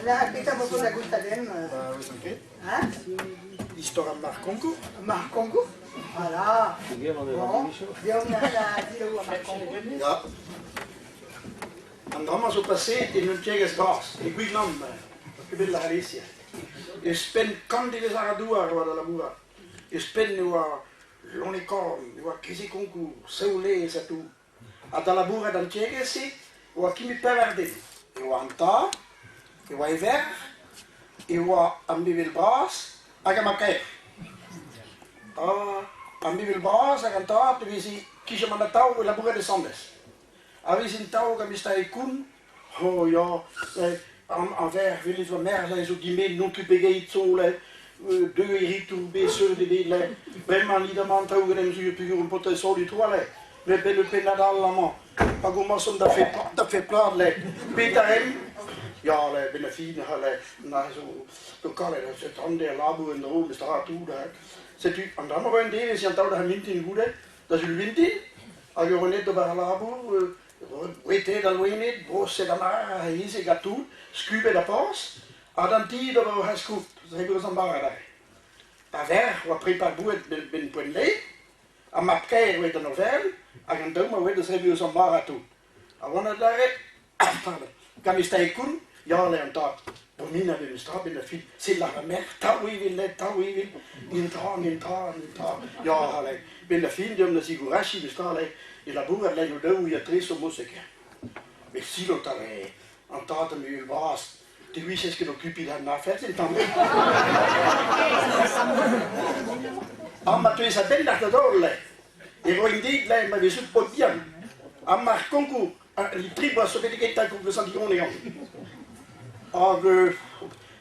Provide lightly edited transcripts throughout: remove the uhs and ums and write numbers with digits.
Là, kita beaucoup de goût à l'aime. Oui, t'inquiète. Hein? L'histoire de Marcongo. Marcongo? Voilà. Bon, bien on a la dit où à Marcongo. Ja. Andamma zo passé in een tjeges gas. Ik weet nam, ik wil la Alicia. Je spent candide zaradua wat la bura. Je spent nu l'unicorn, nu kisi concours, seule et tout. A la bura dan tjeges si, wa kimi peverde. E wa anta, e wa hiver, e wa ambivel bras, aga makai. Ambivel bras, aga anta, tu visi kisha mandatau e la bura de sandes. Als in touw kan je koen, oh ja, envers wil je van meer zijn zo die mee non tu begeet zo le, 2 ritu beso de le, vraiment niet de man touw en zo je puur een potentieel du toilet, we bellen penadal la man, maar hoe mas dat fait plat le, Peter hem, ja le binnen fine le, na zo, lokaal dat zit handen labo en de rode straat toe daar, zit u aan de andere kant is je touw dat wind in goede, dat is uw wind in, als je net op een labo. Uite, dar lui niet, bosse da mare, hise gatu, scube da pos, adanti da hascut, trebuie să îmbară. Aver, o prepar buet ben puenle, a mapcair uite novel, a gândăm uite trebuie să îmbară tu. A wana dare, pardon, cam este cun, ja le antat. Pomina ben stra ben fi, se la mer, ta uivil, intra, ja hale, ben fin de una sigurashi de stale. E la boer lei nou je tres o musica. Mais si lo tare, antate me il bas, te wishes che l'occupi da na fête il temps. Amma tu es a bella da dorle. E voi indit lei ma visut po bien. Amma concu, il tribo so vedi che tal con le santioni. Ag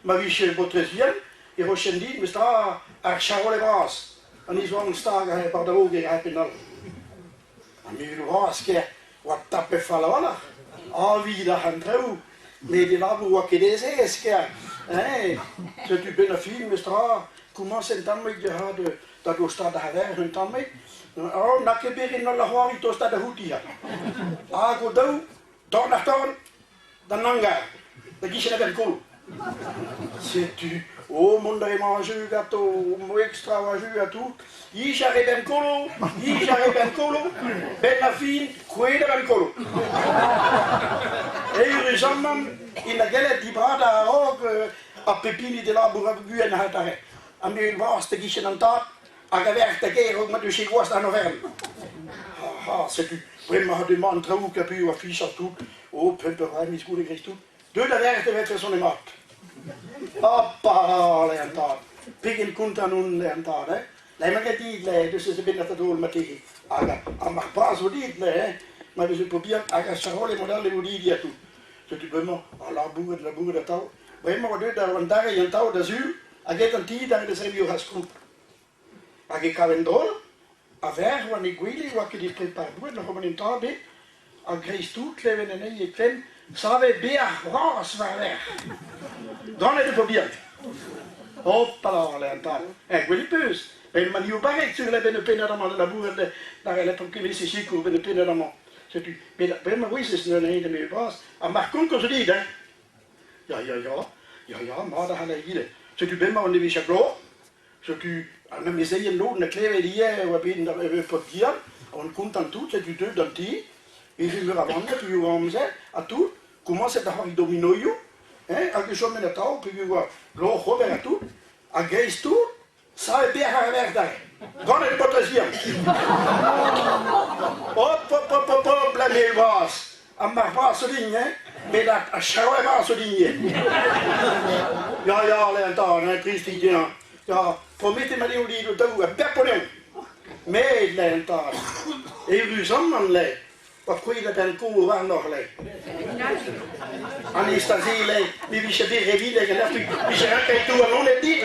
ma visce po tres bien, e ro scendit mi sta a charole bas. Ani zwang staga he par da oge ha penal. Mi vill vad tappe falla wala. Avida han tro. Med det labu wa kedese ska. Så du bena fin med stra. Comment c'est tant med det har de da du stad ha ver hun tant med. Nakke berin no la hori to stad hutia. Go do do na ton. Dan nanga. Da gisha ben cool. C'est tu monde manger gâteau, extra à tout. J'arrive ben colo, ben la fin, quella ben colo. E io risamman in la galette di brada a pepini de la burabue en hatare. A me il vaste gisce nan tat, a gaverte che ook met de chigwas dan novern. C'est tu vraiment de man trou que pu affiche tout. Oh, pumper mis goede kriegt tout. De la verte werd son mat. Hoppa, le antat. Pigin kunta nun le antat, Lei ma che dite, adesso si viene a trovare ma che a ma passo dite, ma vi si può bien a casciarole modelle di tu. Se tu vraiment la bourre de tau. Vraiment de da andare in tau da sul, a get un tida de servio hascu. A che cavendol, a ver wa ni guili wa che di prepar due no come in tarde, a greis tout le venene e clem, save bea ras va ver. Donne de probier. Hoppa le antat. Quelli peus. En man hier barrect sur les benepena dans la bourre de dans les tranquilles c'est chic ou benepena dans c'est tu mais ma oui c'est une idée mais pas à marquons que je dis ja maar da hala hier c'est tu ben ma on est chaglo c'est tu même essayer l'eau de claver hier ou bien dans pour dire on compte en tout c'est tu deux dans ti et je me ramène puis on me à tout comment c'est d'avoir domino yo a que je me la tao puis l'eau rover à tout à grace tout. Sai bea haar weg daar. Gone de potasiam. Op, blamé was. Amma was ding, mais dat a chawe was ding. Ja, le antan, tristi dia. Ja, promette me le di do a pepone. Mais le antan. E vu samman le. Wat kwee dat en koe waar nog le. Annie sta zile, mi visce dire vide che la fi. Mi c'era che tu non è di.